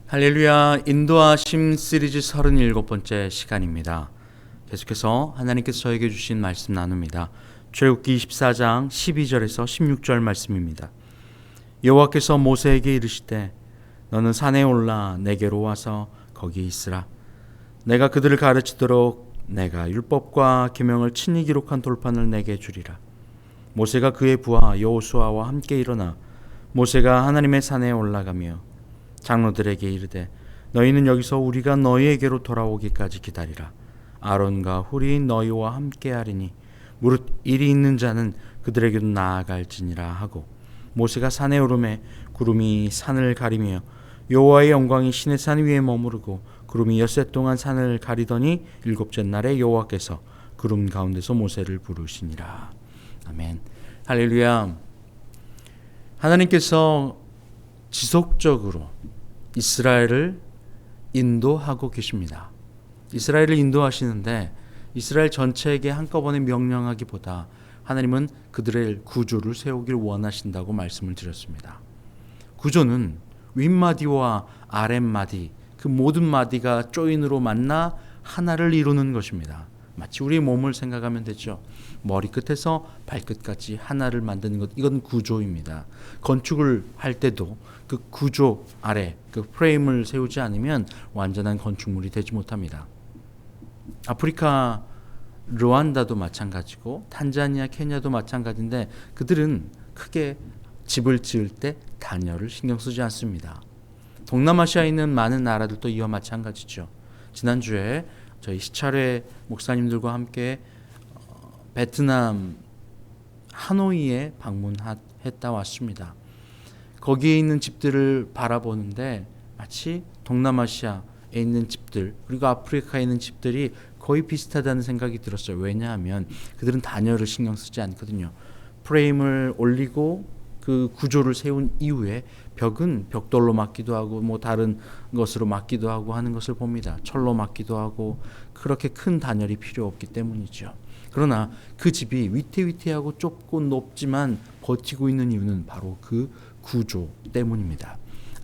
할렐루야, 인도하심 시리즈 37번째 시간입니다. 계속해서 하나님께서 저에게 주신 말씀 나눕니다. 출애굽기 24장 12절에서 16절 말씀입니다. 여호와께서 모세에게 이르시되 너는 산에 올라 내게로 와서 거기 있으라. 내가 그들을 가르치도록 내가 율법과 계명을 친히 기록한 돌판을 내게 주리라. 모세가 그의 부하 여호수아와 함께 일어나 모세가 하나님의 산에 올라가며 장로들에게 이르되 너희는 여기서 우리가 너희에게로 돌아오기까지 기다리라. 아론과 훌이 너희와 함께하리니 무릇 일이 있는 자는 그들에게로 나아갈지니라 하고 모세가 산에 오르매 구름이 산을 가리며 여호와의 영광이 시내산 위에 머무르고 구름이 엿새 동안 산을 가리더니 일곱째 날에 여호와께서 구름 가운데서 모세를 부르시니라. 아멘. 할렐루야. 하나님께서 지속적으로 이스라엘을 인도하고 계십니다. 이스라엘을 인도하시는데 이스라엘 전체에게 한꺼번에 명령하기보다 하나님은 그들의 구조를 세우길 원하신다고 말씀을 드렸습니다. 구조는 윗마디와 아랫마디, 그 모든 마디가 조인으로 만나 하나를 이루는 것입니다. 마치 우리의 몸을 생각하면 되죠. 머리끝에서 발끝까지 하나를 만드는 것, 이건 구조입니다. 건축을 할 때도 그 구조 아래 그 프레임을 세우지 않으면 완전한 건축물이 되지 못합니다. 아프리카 르완다도 마찬가지고 탄자니아, 케냐도 마찬가지인데 그들은 크게 집을 지을 때 단열을 신경 쓰지 않습니다. 동남아시아에 있는 많은 나라들도 이와 마찬가지죠. 지난주에 저희 시찰회 목사님들과 함께 베트남 하노이에 방문했다 왔습니다. 거기에 있는 집들을 바라보는데 마치 동남아시아에 있는 집들 그리고 아프리카에 있는 집들이 거의 비슷하다는 생각이 들었어요. 왜냐하면 그들은 단열을 신경 쓰지 않거든요. 프레임을 올리고 그 구조를 세운 이후에 벽은 벽돌로 막기도 하고 뭐 다른 것으로 막기도 하고 하는 것을 봅니다. 철로 막기도 하고 그렇게 큰 단열이 필요 없기 때문이죠. 그러나 그 집이 위태위태하고 좁고 높지만 버티고 있는 이유는 바로 그 구조 때문입니다.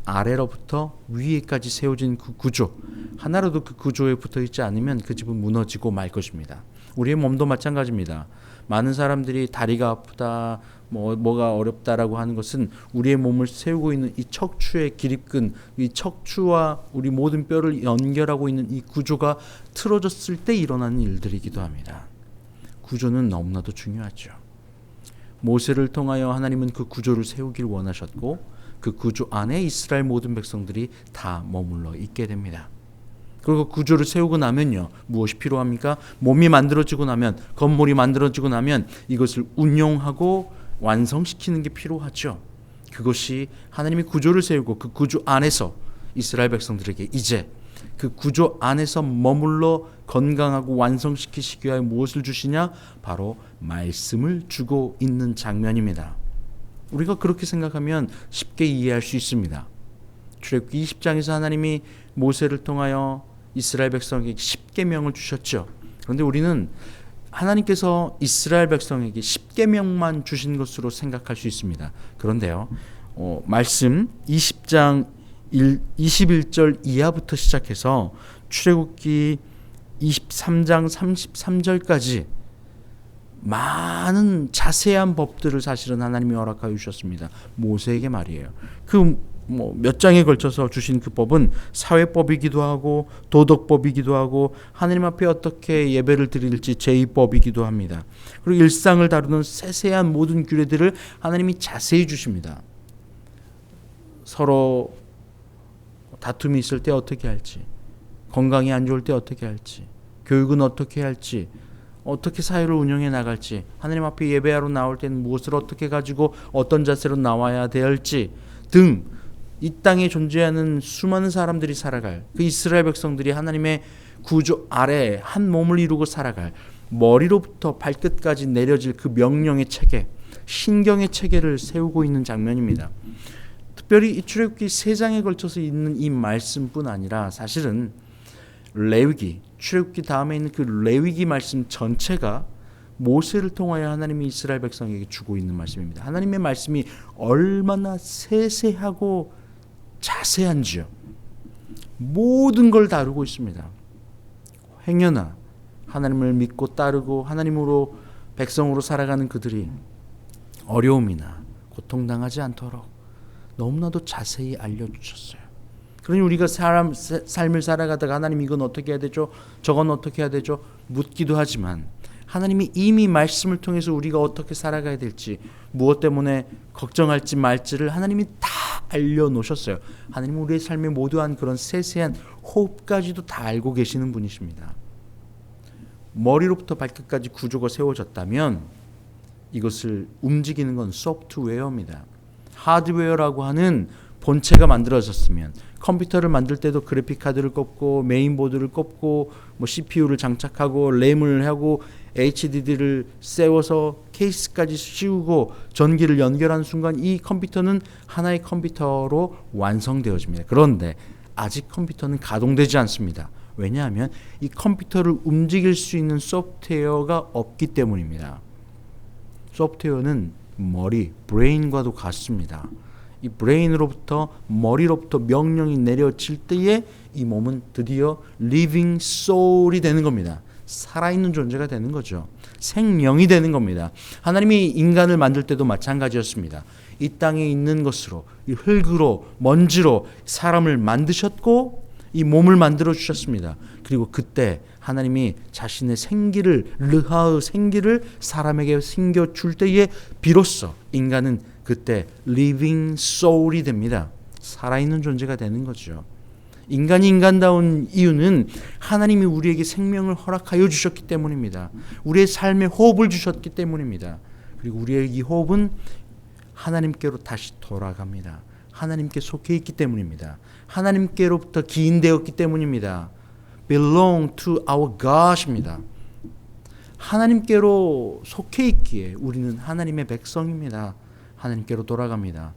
아래로부터 위에까지 세워진 그 구조, 하나라도 그 구조에 붙어 있지 않으면 그 집은 무너지고 말 것입니다. 우리의 몸도 마찬가지입니다. 많은 사람들이 다리가 아프다, 뭐가 어렵다라고 하는 것은 우리의 몸을 세우고 있는 이 척추의 기립근, 이 척추와 우리 모든 뼈를 연결하고 있는 이 구조가 틀어졌을 때 일어나는 일들이기도 합니다. 구조는 너무나도 중요하죠. 모세를 통하여 하나님은 그 구조를 세우길 원하셨고 그 구조 안에 이스라엘 모든 백성들이 다 머물러 있게 됩니다. 그리고 구조를 세우고 나면요, 무엇이 필요합니까? 몸이 만들어지고 나면, 건물이 만들어지고 나면 이것을 운용하고 완성시키는 게 필요하죠. 그것이 하나님이 구조를 세우고 그 구조 안에서 이스라엘 백성들에게 이제 그 구조 안에서 머물러 건강하고 완성시키시기 위하여 무엇을 주시냐? 바로 말씀을 주고 있는 장면입니다. 우리가 그렇게 생각하면 쉽게 이해할 수 있습니다. 출애굽기 20장에서 하나님이 모세를 통하여 이스라엘 백성에게 10계명을 주셨죠. 그런데 우리는 하나님께서 이스라엘 백성에게 10계명만 주신 것으로 생각할 수 있습니다. 그런데요, 말씀 20장 21절 이하부터 시작해서 출애굽기 23장 33절까지 많은 자세한 법들을 사실은 하나님이 허락하여 주셨습니다. 모세에게 말이에요. 몇 장에 걸쳐서 주신 그 법은 사회법이기도 하고 도덕법이기도 하고 하나님 앞에 어떻게 예배를 드릴지 제의법이기도 합니다. 그리고 일상을 다루는 세세한 모든 규례들을 하나님이 자세히 주십니다. 서로 다툼이 있을 때 어떻게 할지, 건강이 안 좋을 때 어떻게 할지, 교육은 어떻게 할지, 어떻게 사회를 운영해 나갈지, 하나님 앞에 예배하러 나올 때는 무엇을 어떻게 가지고 어떤 자세로 나와야 될지 등 이 땅에 존재하는 수많은 사람들이 살아갈 그 이스라엘 백성들이 하나님의 구조 아래 한 몸을 이루고 살아갈 머리로부터 발끝까지 내려질 그 명령의 체계, 신경의 체계를 세우고 있는 장면입니다. 특별히 이 출애굽기 3장에 걸쳐서 있는 이 말씀뿐 아니라 사실은 레위기, 출애굽기 다음에 있는 그 레위기 말씀 전체가 모세를 통하여 하나님이 이스라엘 백성에게 주고 있는 말씀입니다. 하나님의 말씀이 얼마나 세세하고 자세한지요. 모든 걸 다루고 있습니다. 행여나 하나님을 믿고 따르고 하나님으로 백성으로 살아가는 그들이 어려움이나 고통당하지 않도록 너무나도 자세히 알려주셨어요. 그러니 우리가 삶을 살아가다가 하나님 이건 어떻게 해야 되죠? 저건 어떻게 해야 되죠? 묻기도 하지만 하나님이 이미 말씀을 통해서 우리가 어떻게 살아가야 될지, 무엇 때문에 걱정할지 말지를 하나님이 다 알려놓으셨어요. 하나님은 우리의 삶에 모두한 그런 세세한 호흡까지도 다 알고 계시는 분이십니다. 머리로부터 발끝까지 구조가 세워졌다면 이것을 움직이는 건 소프트웨어입니다. 하드웨어라고 하는 본체가 만들어졌으면, 컴퓨터를 만들 때도 그래픽 카드를 꼽고 메인보드를 꼽고 CPU를 장착하고 램을 하고 HDD를 세워서 케이스까지 씌우고 전기를 연결하는 순간 이 컴퓨터는 하나의 컴퓨터로 완성되어집니다. 그런데 아직 컴퓨터는 가동되지 않습니다. 왜냐하면 이 컴퓨터를 움직일 수 있는 소프트웨어가 없기 때문입니다. 소프트웨어는 머리, 브레인과도 같습니다. 이 브레인으로부터, 머리로부터 명령이 내려질 때에 이 몸은 드디어 living soul이 되는 겁니다. 살아있는 존재가 되는 거죠. 생명이 되는 겁니다. 하나님이 인간을 만들 때도 마찬가지였습니다. 이 땅에 있는 것으로, 이 흙으로, 먼지로 사람을 만드셨고 이 몸을 만들어 주셨습니다. 그리고 그때 하나님이 자신의 생기를, 르하의 생기를 사람에게 생겨줄 때에 비로소 인간은 그때 living soul이 됩니다. 살아있는 존재가 되는 거죠. 인간이 인간다운 이유는 하나님이 우리에게 생명을 허락하여 주셨기 때문입니다. 우리의 삶에 호흡을 주셨기 때문입니다. 그리고 우리의 이 호흡은 하나님께로 다시 돌아갑니다. 하나님께 속해 있기 때문입니다. 하나님께로부터 기인되었기 때문입니다. belong to our God입니다. 하나님께로 속해 있기에 우리는 하나님의 백성입니다. 하나님께로 돌아갑니다.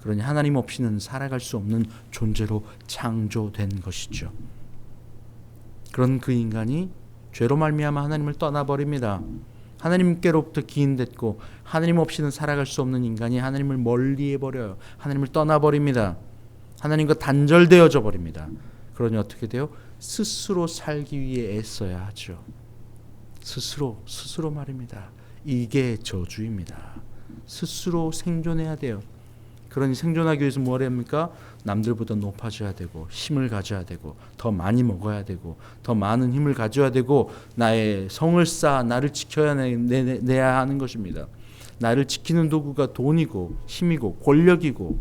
그러니 하나님 없이는 살아갈 수 없는 존재로 창조된 것이죠. 그런 그 인간이 죄로 말미암아 하나님을 떠나버립니다. 하나님께로부터 기인됐고 하나님 없이는 살아갈 수 없는 인간이 하나님을 멀리해버려요. 하나님을 떠나버립니다. 하나님과 단절되어져 버립니다. 그러니 어떻게 돼요? 스스로 살기 위해 애써야 하죠. 스스로 말입니다. 이게 저주입니다. 스스로 생존해야 돼요. 그러니 생존하기 위해서 뭘 합니까? 남들보다 높아져야 되고 힘을 가져야 되고 더 많이 먹어야 되고 더 많은 힘을 가져야 되고 나의 성을 쌓아 나를 지켜내야 하는 것입니다. 나를 지키는 도구가 돈이고 힘이고 권력이고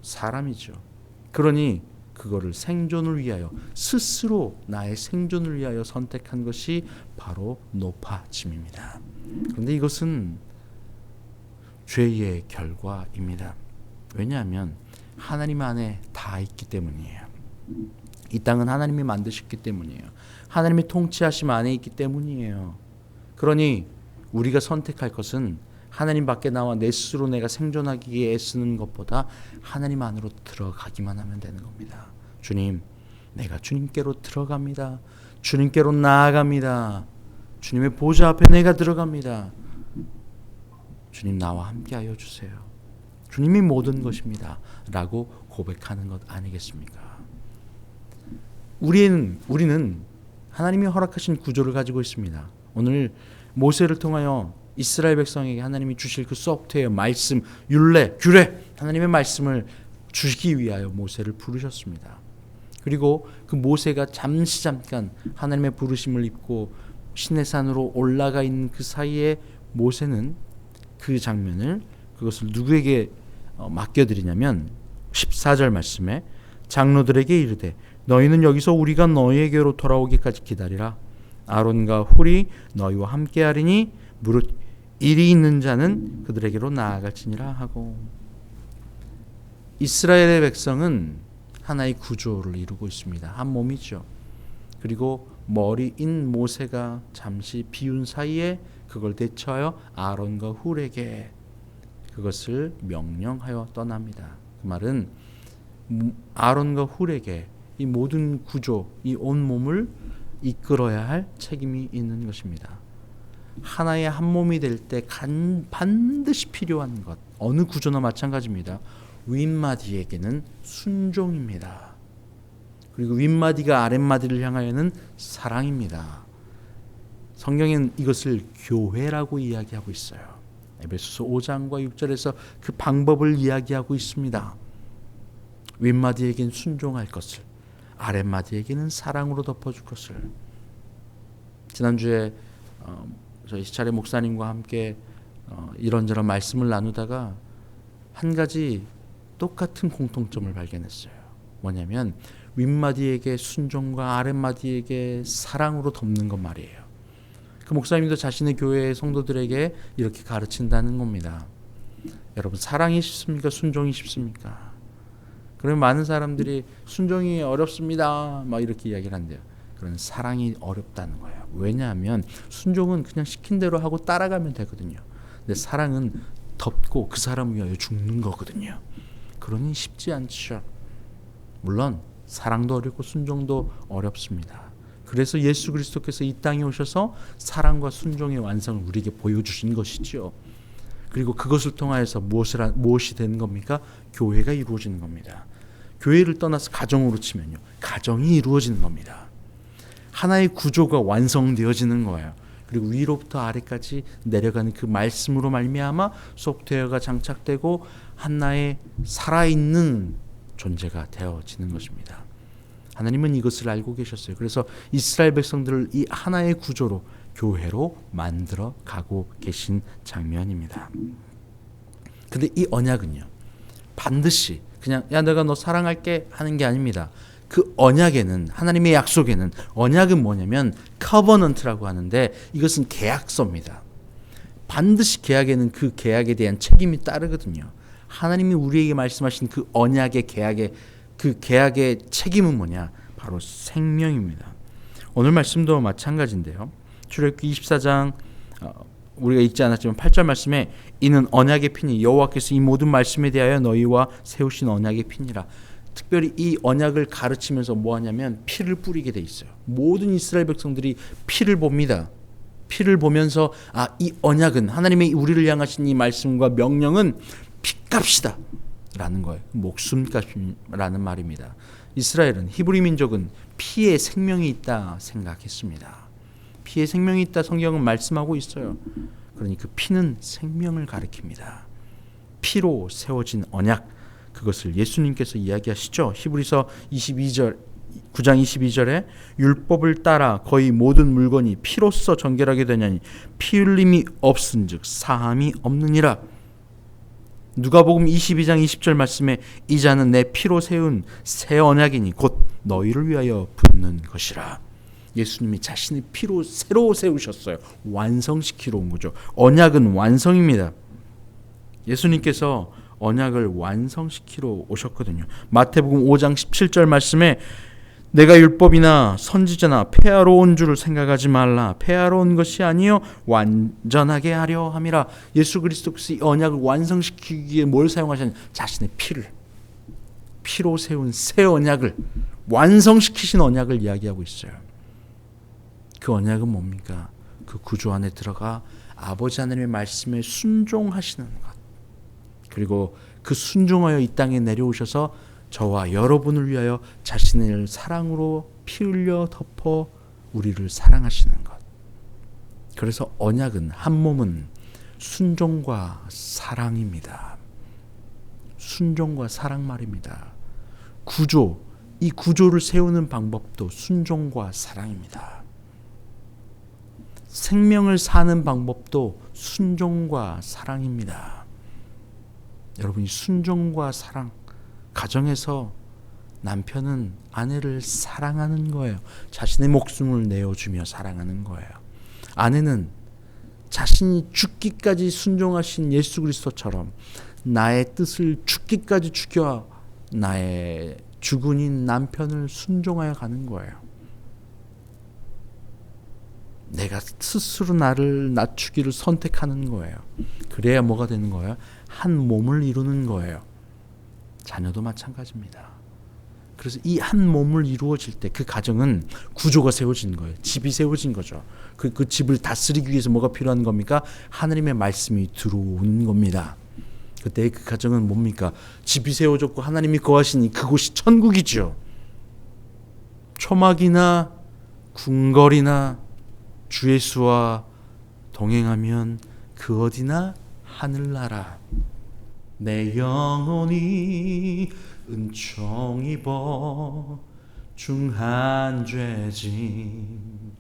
사람이죠. 그러니 그거를 생존을 위하여, 스스로 나의 생존을 위하여 선택한 것이 바로 높아짐입니다. 그런데 이것은 죄의 결과입니다. 왜냐하면 하나님 안에 다 있기 때문이에요. 이 땅은 하나님이 만드셨기 때문이에요. 하나님의 통치하심 안에 있기 때문이에요. 그러니 우리가 선택할 것은 하나님 밖에 나와 내 스스로 내가 생존하기에 애쓰는 것보다 하나님 안으로 들어가기만 하면 되는 겁니다. 주님, 내가 주님께로 들어갑니다. 주님께로 나아갑니다. 주님의 보좌 앞에 내가 들어갑니다. 주님, 나와 함께하여 주세요. 주님이 모든 것입니다. 라고 고백하는 것 아니겠습니까? 우리는 하나님이 허락하신 구조를 가지고 있습니다. 오늘 모세를 통하여 이스라엘 백성에게 하나님이 주실 그 소프트웨어, 말씀, 율례, 규례, 하나님의 말씀을 주시기 위하여 모세를 부르셨습니다. 그리고 그 모세가 잠깐 하나님의 부르심을 입고 시내산으로 올라가 있는 그 사이에 모세는 그 장면을, 그것을 누구에게 맡겨드리냐면 14절 말씀에 장로들에게 이르되 너희는 여기서 우리가 너희에게로 돌아오기까지 기다리라. 아론과 훌이 너희와 함께하리니 무릇 일이 있는 자는 그들에게로 나아갈지니라 하고, 이스라엘의 백성은 하나의 구조를 이루고 있습니다. 한 몸이죠. 그리고 머리인 모세가 잠시 비운 사이에 그걸 대처하여 아론과 훌에게 그것을 명령하여 떠납니다. 그 말은 아론과 훌에게 이 모든 구조, 이 온 몸을 이끌어야 할 책임이 있는 것입니다. 하나의 한 몸이 될 때 반드시 필요한 것, 어느 구조나 마찬가지입니다. 윗마디에게는 순종입니다. 그리고 윗마디가 아랫마디를 향하여는 사랑입니다. 성경은 이것을 교회라고 이야기하고 있어요. 에베소서 5장과 6절에서 그 방법을 이야기하고 있습니다. 윗마디에겐 순종할 것을, 아랫마디에게는 사랑으로 덮어줄 것을. 지난주에 저희 시차례 목사님과 함께 이런저런 말씀을 나누다가 한 가지 똑같은 공통점을 발견했어요. 뭐냐면 윗마디에게 순종과 아랫마디에게 사랑으로 덮는 것 말이에요. 그 목사님도 자신의 교회의 성도들에게 이렇게 가르친다는 겁니다. 여러분, 사랑이 쉽습니까? 순종이 쉽습니까? 그러면 많은 사람들이 순종이 어렵습니다 막 이렇게 이야기를 한대요. 그런 사랑이 어렵다는 거예요. 왜냐하면 순종은 그냥 시킨 대로 하고 따라가면 되거든요. 근데 사랑은 덮고 그 사람을 위하여 죽는 거거든요. 그러니 쉽지 않죠. 물론 사랑도 어렵고 순종도 어렵습니다. 그래서 예수 그리스도께서 이 땅에 오셔서 사랑과 순종의 완성을 우리에게 보여주신 것이죠. 그리고 그것을 통하여서 무엇이 되는 겁니까? 교회가 이루어지는 겁니다. 교회를 떠나서 가정으로 치면요, 가정이 이루어지는 겁니다. 하나의 구조가 완성되어지는 거예요. 그리고 위로부터 아래까지 내려가는 그 말씀으로 말미암아 소프트웨어가 장착되고 하나의 살아있는 존재가 되어지는 것입니다. 하나님은 이것을 알고 계셨어요. 그래서 이스라엘 백성들을 이 하나의 구조로 교회로 만들어 가고 계신 장면입니다. 근데 이 언약은요, 반드시 그냥 야 내가 너 사랑할게 하는 게 아닙니다. 그 언약에는, 하나님의 약속에는, 언약은 뭐냐면 커버넌트라고 하는데 이것은 계약서입니다. 반드시 계약에는 그 계약에 대한 책임이 따르거든요. 하나님이 우리에게 말씀하신 그 언약의 계약의 책임은 뭐냐? 바로 생명입니다. 오늘 말씀도 마찬가지인데요. 출애굽기 24장 우리가 읽지 않았지만 8절 말씀에 이는 언약의 피니 여호와께서 이 모든 말씀에 대하여 너희와 세우신 언약의 피니라. 특별히 이 언약을 가르치면서 뭐하냐면 피를 뿌리게 돼 있어요. 모든 이스라엘 백성들이 피를 봅니다. 피를 보면서 이 언약은, 하나님의 우리를 향하신 이 말씀과 명령은 피값이다 라는 거예요. 목숨값이라는 말입니다. 이스라엘은, 히브리 민족은 피에 생명이 있다 생각했습니다. 피에 생명이 있다 성경은 말씀하고 있어요. 그러니 그 피는 생명을 가리킵니다. 피로 세워진 언약, 그것을 예수님께서 이야기하시죠. 히브리서 9장 22절에 율법을 따라 거의 모든 물건이 피로써 정결하게 되냐니 피 흘림이 없은즉 사함이 없느니라. 누가복음 22장 20절 말씀에 이 자는 내 피로 세운 새 언약이니 곧 너희를 위하여 붓는 것이라. 예수님이 자신의 피로 새로 세우셨어요. 완성시키러 온 거죠. 언약은 완성입니다. 예수님께서 언약을 완성시키러 오셨거든요. 마태복음 5장 17절 말씀에 내가 율법이나 선지자나 폐하러 온 줄을 생각하지 말라. 폐하러 온 것이 아니요 완전하게 하려 함이라. 예수 그리스도께서 이 언약을 완성시키기 위해 뭘 사용하셨냐? 자신의 피로 세운 새 언약을, 완성시키신 언약을 이야기하고 있어요. 그 언약은 뭡니까? 그 구조 안에 들어가 아버지 하나님의 말씀에 순종하시는 것, 그리고 그 순종하여 이 땅에 내려오셔서 저와 여러분을 위하여 자신을 사랑으로 피 흘려 덮어 우리를 사랑하시는 것. 그래서 언약은, 한 몸은 순종과 사랑입니다. 순종과 사랑 말입니다. 구조, 이 구조를 세우는 방법도 순종과 사랑입니다. 생명을 사는 방법도 순종과 사랑입니다. 여러분, 이 순종과 사랑, 가정에서 남편은 아내를 사랑하는 거예요. 자신의 목숨을 내어주며 사랑하는 거예요. 아내는 자신이 죽기까지 순종하신 예수 그리스도처럼 나의 뜻을 죽기까지 죽여 나의 주군인 남편을 순종하여 가는 거예요. 내가 스스로 나를 낮추기를 선택하는 거예요. 그래야 뭐가 되는 거예요? 한 몸을 이루는 거예요. 자녀도 마찬가지입니다. 그래서 이 한 몸을 이루어질 때 그 가정은 구조가 세워진 거예요. 집이 세워진 거죠. 그 집을 다스리기 위해서 뭐가 필요한 겁니까? 하나님의 말씀이 들어오는 겁니다. 그때 그 가정은 뭡니까? 집이 세워졌고 하나님이 거하시니 그곳이 천국이죠. 초막이나 궁궐이나 주 예수와 동행하면 그 어디나 하늘나라. 내 영혼이 은총 입어 중한 죄짐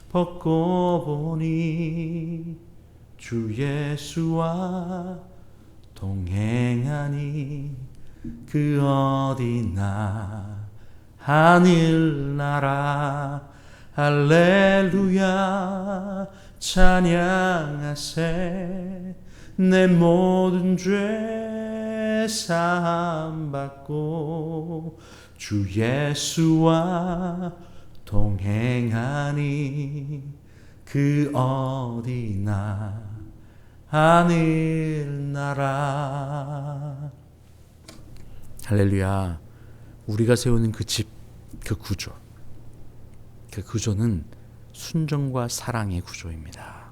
벗고 보니 주 예수와 동행하니 그 어디나 하늘나라. 할렐루야 찬양하세. 내 모든 죄 사함 받고 주 예수와 동행하니 그 어디나 하늘나라. 할렐루야. 우리가 세우는 그 집, 그 구조는 순종과 사랑의 구조입니다.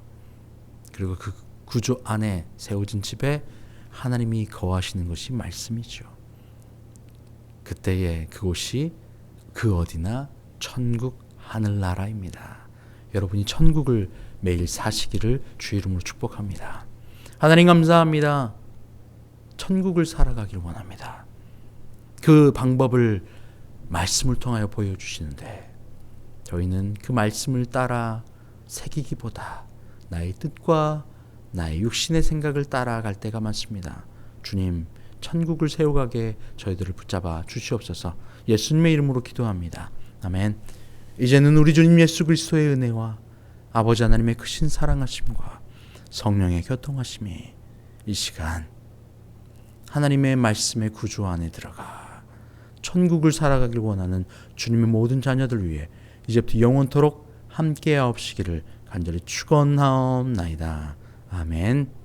그리고 그 구조 안에 세워진 집에 하나님이 거하시는 것이 말씀이죠. 그때에 그곳이 그 어디나 천국 하늘나라입니다. 여러분이 천국을 매일 사시기를 주의 이름으로 축복합니다. 하나님 감사합니다. 천국을 살아가길 원합니다. 그 방법을 말씀을 통하여 보여주시는데 저희는 그 말씀을 따라 새기기보다 나의 뜻과 나의 육신의 생각을 따라갈 때가 많습니다. 주님, 천국을 세워가게 저희들을 붙잡아 주시옵소서. 예수님의 이름으로 기도합니다. 아멘. 이제는 우리 주님 예수 그리스도의 은혜와 아버지 하나님의 크신 사랑하심과 성령의 교통하심이 이 시간 하나님의 말씀의 구조 안에 들어가 천국을 살아가길 원하는 주님의 모든 자녀들 위해 이제부터 영원토록 함께하옵시기를 간절히 축원하옵나이다. 아멘.